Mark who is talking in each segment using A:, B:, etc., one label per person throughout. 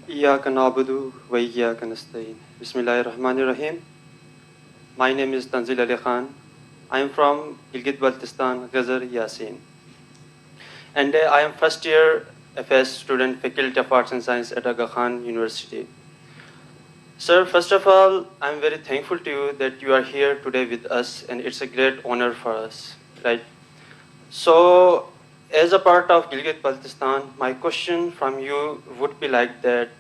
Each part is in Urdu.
A: إياك نعبد وإياك نستعين. Bismillahirrahmanirrahim. My name is Tanzil Ali Khan. I am from Gilgit-Baltistan, Ghazar, Yasin. And I am first year FS student, Faculty of Arts and Science at Aga Khan University. Sir, first of all, I am very thankful to you that you are here today with us, and it's a great honor for us, right? So, as a part of Gilgit-Baltistan, my question from you would be like that.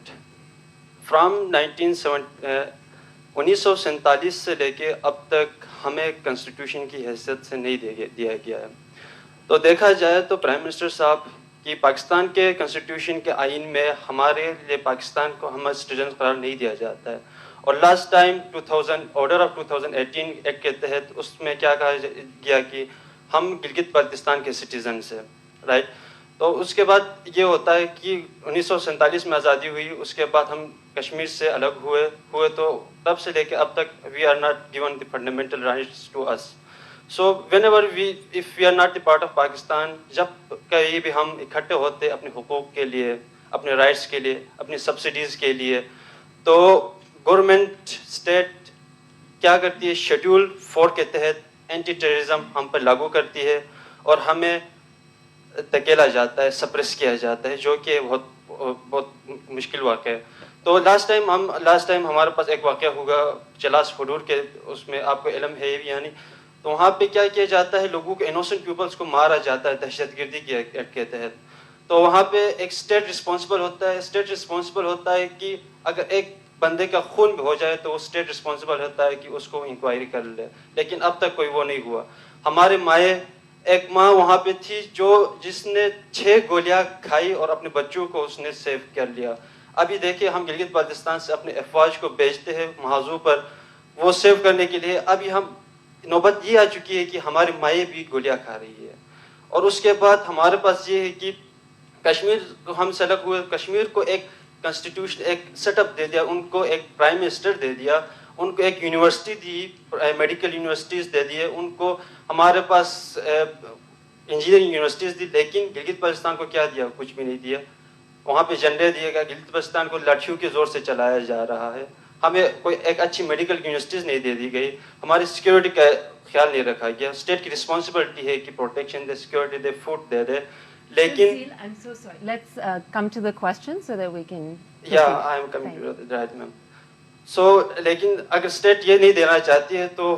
A: From 1947 سے لے کے اب تک ہمیں کنسٹیٹیوشن کی حیثیت سے نہیں دیا گیا ہے. تو دیکھا جائے تو پرائم منسٹر صاحب کی پاکستان کے کنسٹیٹیوشن کے آئین میں ہمارے لیے پاکستان کو ہم سٹیزن قرار نہیں دیا جاتا ہے. اور last time 2000 order of 2018 act کے تحت اس میں کیا کہا گیا کہ ہم گلگت بلتستان کے سٹیزنس ہیں, رائٹ. تو اس کے بعد یہ ہوتا ہے کہ 1947 میں آزادی ہوئی, اس کے بعد ہم کشمیر سے الگ ہوئے تو تب سے لے کے اب تک we are not given the fundamental rights to us. So whenever if we are not the part of Pakistan, جب کہیں بھی ہم اکٹھے ہوتے اپنے حقوق کے لیے, اپنے رائٹس کے لیے, اپنی سبسڈیز کے لیے, تو گورنمنٹ اسٹیٹ کیا کرتی ہے, شیڈول 4 کے تحت اینٹی ٹیررزم ہم پر لاگو کرتی ہے اور ہمیں دھکیلا جاتا ہے, سپریس کیا جاتا ہے, جو کہ بہت مشکل واقعہ ہے. تو لاسٹ ٹائم ہمارے پاس ایک واقعہ ہوگا چلاس حدود کے, اس میں آپ کو علم ہے یعنی, تو وہاں پہ کیا کیا جاتا ہے, لوگوں کو انوسنٹ پیپلس کو مارا جاتا ہے دہشت گردی کے ایکٹ کے تحت. تو وہاں پہ ایک اسٹیٹ رسپانسبل ہوتا ہے کہ اگر ایک بندے کا خون بھی ہو جائے تو وہ اسٹیٹ رسپانسبل ہوتا ہے کہ اس کو انکوائری کر لے, لیکن اب تک کوئی وہ نہیں ہوا. ہمارے مائیں, ایک ماں وہاں پہ تھی جس نے 6 گولیاں کھائی اور اپنے بچوں کو اس نے سیو کر لیا. ابھی دیکھیں ہم گلگت بلتستان سے اپنے افواج کو بھیجتے ہیں محاذوں پر وہ سیو کرنے کے لیے. ابھی ہم نوبت یہ آ چکی ہے کہ ہماری مائیں بھی گولیاں کھا رہی ہے. اور اس کے بعد ہمارے پاس یہ ہے کہ کشمیر کو ہم سیلیکٹ ہوئے, کشمیر کو ایک کنسٹیٹیوشن ایک سیٹ اپ دے دیا, ان کو ایک پرائم منسٹر دے دیا, ان کو ایک یونیورسٹی دی, میڈیکل یونیورسٹیز دے دیے ان کو, ہمارے پاس انجینئرنگ یونیورسٹیز دی, لیکن گلگت بلتستان کو کیا دیا, کچھ بھی نہیں دیا. وہاں پہ جھنڈے دیے گئے, گلگت بلتستان کو لاٹھیوں کے زور سے چلایا جا رہا ہے. ہمیں کوئی ایک اچھی میڈیکل یونیورسٹیز نہیں دے دی گئی, ہماری سیکیورٹی کا خیال نہیں رکھا گیا. اسٹیٹ کی رسپانسبلٹی ہے کہ پروٹیکشن دے, سیکیورٹی دے, فوڈ دے دے, لیکن
B: I'm so sorry. Let's come to the question so that we can.
A: I am coming to that ma'am. So لیکن اگر اسٹیٹ یہ نہیں دینا چاہتی ہے تو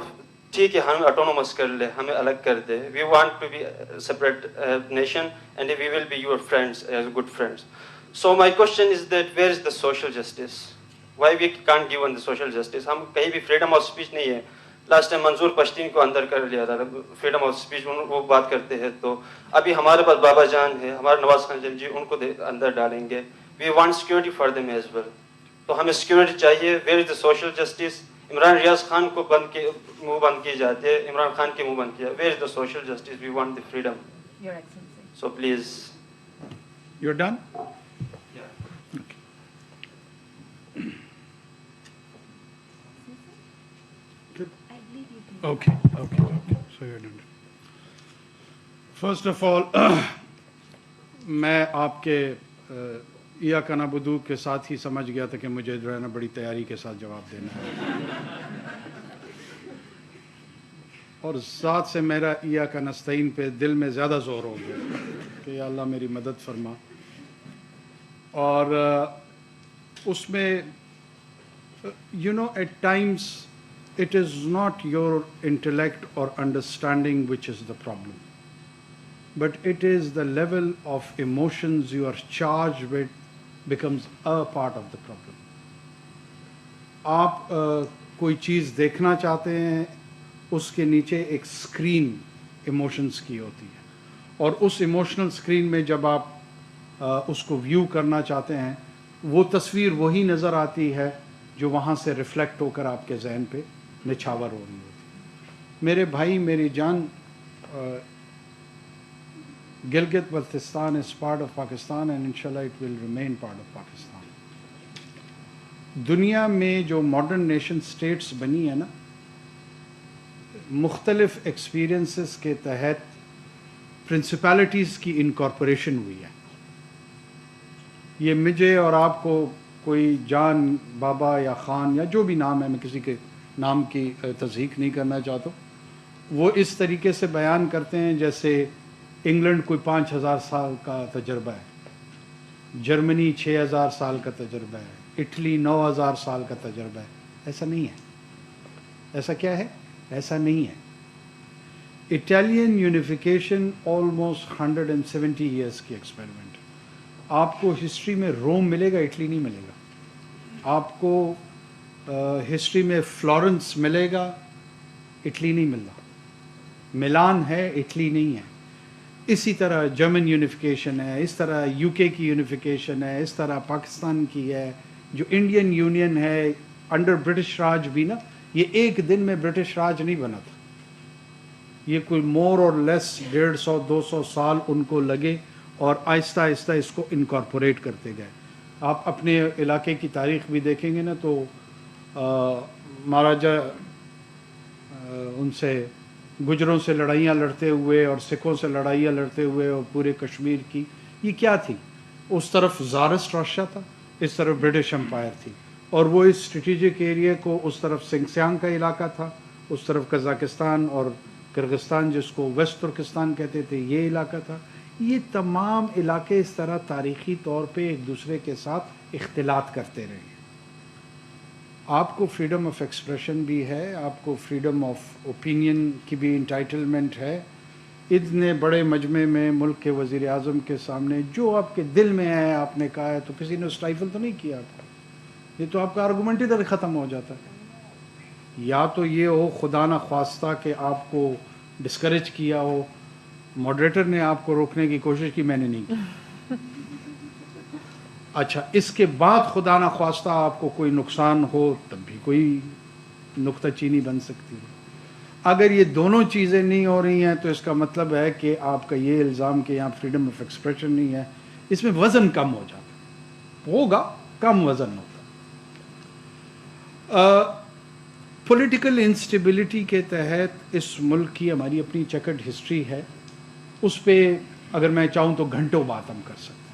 A: ٹھیک ہے, ہمیں آٹونومس کر لے, ہمیں الگ کر دے. We want to be separate nation and we will be your friends as good friends. So my question is that where is the social justice, why we can't given the social justice. ہم کہیں بھی فریڈم آف اسپیچ نہیں ہے. لاسٹ ٹائم منظور پشتین کو اندر کر لیا تھا, فریڈم آف اسپیچ وہ بات کرتے ہیں. تو ابھی ہمارے پاس بابا جان ہے, ہمارے نواز خان جی, ان کو اندر ڈالیں گے. We want security for them as well. تو ہمیں سیکورٹی چاہیے. Where is the social justice. Imran Riaz Khan کو منہ بند کی جاتی ہے, عمران خان کے منہ بند کیا. Where is the social justice. We want the freedom.
B: Your Excellency.
A: So please.
C: You're done? Okay. So you're done. First of all, میں آپ کے ایاک نعبد کے ساتھ ہی سمجھ گیا تھا کہ مجھے جو ہے نا بڑی تیاری کے ساتھ جواب دینا ہے, اور ذات سے میرا ایاک نستعین پہ دل میں زیادہ زور ہو گیا کہ یا اللہ میری مدد فرما. اور اس میں at times it is not your intellect or understanding which is the problem, but it is the level of emotions you are charged with becomes a part of the problem. آپ کوئی چیز دیکھنا چاہتے ہیں, اس کے نیچے ایک اسکرین ایموشنز کی ہوتی ہے, اور اس ایموشنل اسکرین میں جب آپ اس کو ویو کرنا چاہتے ہیں, وہ تصویر وہی نظر آتی ہے جو وہاں سے ریفلیکٹ ہو کر آپ کے ذہن پہ نچھاور ہو رہی ہوتی. میرے بھائی, میری جان, Gilgit Baltistan is part of Pakistan and inshallah it will remain part of Pakistan. دنیا میں جو ماڈرن نیشن سٹیٹس بنی ہے نا, مختلف ایکسپیرینسز کے تحت پرنسپلٹیز کی انکارپوریشن ہوئی ہے. یہ مجھے اور آپ کو کوئی جان بابا یا خان یا جو بھی نام ہے, میں کسی کے نام کی تصحیح نہیں کرنا چاہتا ہوں, وہ اس طریقے سے بیان کرتے ہیں جیسے انگلینڈ کوئی 5000 سال کا تجربہ ہے, جرمنی 6000 سال کا تجربہ ہے, اٹلی 9000 سال کا تجربہ ہے. ایسا نہیں ہے. ایسا کیا ہے؟ ایسا نہیں ہے. اٹالین یونیفیکیشن آلموسٹ 170 ایئرس کی ایکسپیریمنٹ. آپ کو ہسٹری میں روم ملے گا, اٹلی نہیں ملے گا. آپ کو ہسٹری میں فلورنس ملے گا, اٹلی نہیں مل رہا. ملان ہے, اٹلی نہیں ہے. اسی طرح جرمن یونیفیکیشن ہے, اس طرح یو کے کی یونیفیکیشن ہے, اس طرح پاکستان کی ہے, جو انڈین یونین ہے انڈر برٹش راج بھی نا, یہ ایک دن میں برٹش راج نہیں بنا تھا. یہ کوئی مور اور لیس 150-200 سال ان کو لگے اور آہستہ آہستہ اس کو انکارپوریٹ کرتے گئے. آپ اپنے علاقے کی تاریخ بھی دیکھیں گے نا تو مہاراجہ ان سے گجروں سے لڑائیاں لڑتے ہوئے اور سکھوں سے لڑائیاں لڑتے ہوئے اور پورے کشمیر کی, یہ کیا تھی؟ اس طرف زارسٹ راشیا تھا, اس طرف برٹش امپائر تھی, اور وہ اس اسٹریٹجک ایریا کو, اس طرف سنگسیانگ کا علاقہ تھا, اس طرف قزاقستان اور کرغستان جس کو ویسٹ ترکستان کہتے تھے یہ علاقہ تھا. یہ تمام علاقے اس طرح تاریخی طور پہ ایک دوسرے کے ساتھ اختلاط کرتے رہے. آپ کو فریڈم آف ایکسپریشن بھی ہے, آپ کو فریڈم آف اوپینین کی بھی انٹائٹلمنٹ ہے. اتنے بڑے مجمع میں ملک کے وزیر اعظم کے سامنے جو آپ کے دل میں ہے آپ نے کہا ہے, تو کسی نے اسٹائفل تو نہیں کیا آپ کو. یہ تو آپ کا آرگومنٹ ادھر ختم ہو جاتا ہے. یا تو یہ ہو خدا نہ خواستہ کہ آپ کو ڈسکریج کیا ہو, ماڈریٹر نے آپ کو روکنے کی کوشش کی, میں نے نہیں کی. اچھا, اس کے بعد خدا نہ خواستہ آپ کو کوئی نقصان ہو تب بھی کوئی نکتہ چینی بن سکتی ہے. اگر یہ دونوں چیزیں نہیں ہو رہی ہیں تو اس کا مطلب ہے کہ آپ کا یہ الزام کہ یہاں فریڈم آف ایکسپریشن نہیں ہے, اس میں وزن کم ہو جاتا ہے. ہوگا, کم وزن ہوتا. پولیٹیکل انسٹیبلٹی کے تحت اس ملک کی ہماری اپنی چیکرڈ ہسٹری ہے, اس پہ اگر میں چاہوں تو گھنٹوں بات ہم کر سکتے ہیں.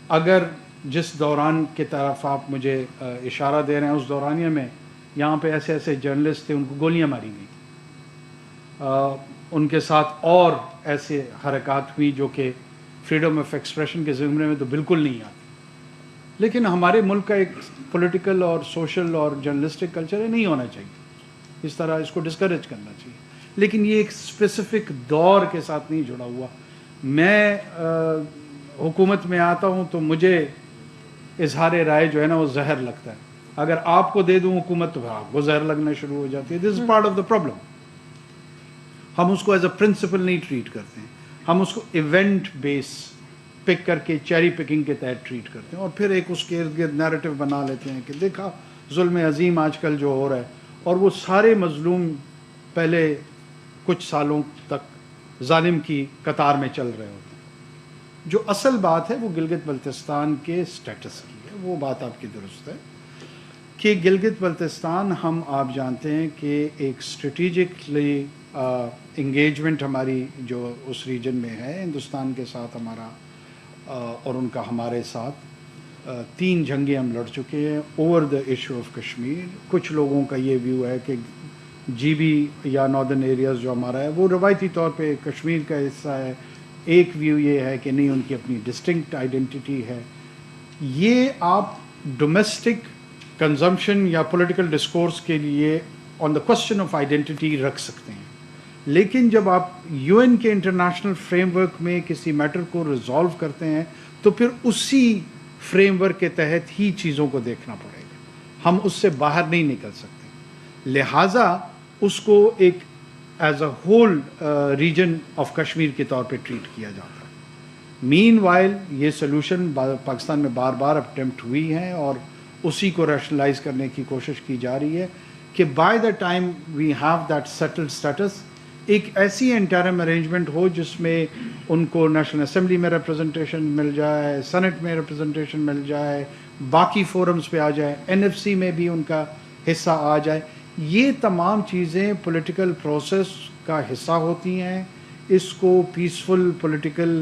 C: اگر جس دوران کی طرف آپ مجھے اشارہ دے رہے ہیں اس دورانیہ میں یہاں پہ ایسے ایسے جرنلسٹ تھے, ان کو گولیاں ماری گئی, ان کے ساتھ اور ایسے حرکات ہوئی جو کہ فریڈم آف ایکسپریشن کے زمرے میں تو بالکل نہیں آتی. لیکن ہمارے ملک کا ایک پولیٹیکل اور سوشل اور جرنلسٹک کلچر ہے, نہیں ہونا چاہیے اس طرح, اس کو ڈسکریج کرنا چاہیے. لیکن یہ ایک اسپیسیفک دور کے ساتھ نہیں جڑا ہوا. میں حکومت میں آتا ہوں تو مجھے اظہار رائے جو ہے نا وہ زہر لگتا ہے. اگر آپ کو دے دوں حکومت تو آپ کو زہر لگنا شروع ہو جاتی ہے. This is part of the problem. ہم اس کو ایز اے پرنسپل نہیں ٹریٹ کرتے ہیں, ہم اس کو ایونٹ بیس پک کر کے چیری پکنگ کے تحت ٹریٹ کرتے ہیں, اور پھر ایک اس کے ارد گرد نیریٹو بنا لیتے ہیں کہ دیکھا ظلم عظیم آج کل جو ہو رہا ہے, اور وہ سارے مظلوم پہلے کچھ سالوں تک ظالم کی قطار میں چل رہے ہوتے ہیں. جو اصل بات ہے وہ گلگت بلتستان کے سٹیٹس کی ہے. وہ بات آپ کی درست ہے کہ گلگت بلتستان, ہم آپ جانتے ہیں کہ ایک اسٹریٹجکلی انگیجمنٹ ہماری جو اس ریجن میں ہے ہندوستان کے ساتھ ہمارا اور ان کا ہمارے ساتھ 3 جنگیں ہم لڑ چکے ہیں over the issue of Kashmir. کچھ لوگوں کا یہ ویو ہے کہ جی بی یا ناردرن ایریاز جو ہمارا ہے وہ روایتی طور پہ کشمیر کا حصہ ہے. ایک ویو یہ ہے کہ نہیں, ان کی اپنی ڈسٹنکٹ آئیڈینٹی ہے. یہ آپ ڈومیسٹک کنزمپشن یا پولیٹیکل ڈسکورس کے لیے آن دا کوسچن آف آئیڈینٹی رکھ سکتے ہیں, لیکن جب آپ یو این کے انٹرنیشنل فریم ورک میں کسی میٹر کو ریزالو کرتے ہیں تو پھر اسی فریم ورک کے تحت ہی چیزوں کو دیکھنا پڑے گا. ہم اس سے باہر نہیں نکل سکتے. لہٰذا اس کو ایک as a whole region of Kashmir کے طور پہ ٹریٹ کیا جاتا ہے. مین وائل یہ سلوشن پاکستان میں بار بار اٹیمپٹ ہوئی ہیں اور اسی کو ریشنلائز کرنے کی کوشش کی جا رہی ہے کہ by the time we have that settled status ایک ایسی انٹرم ارینجمنٹ ہو جس میں ان کو نیشنل اسمبلی میں ریپرزنٹیشن مل جائے, سینٹ میں ریپرزنٹیشن مل جائے, باقی فورمز پہ آ جائے, NFC میں بھی ان کا حصہ آ جائے. یہ تمام چیزیں پولیٹیکل پروسیس کا حصہ ہوتی ہیں. اس کو peaceful political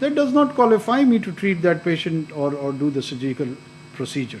C: that does not qualify me to treat that patient or do the surgical procedure.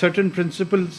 C: certain principles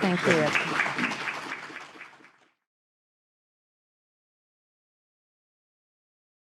B: Thank you.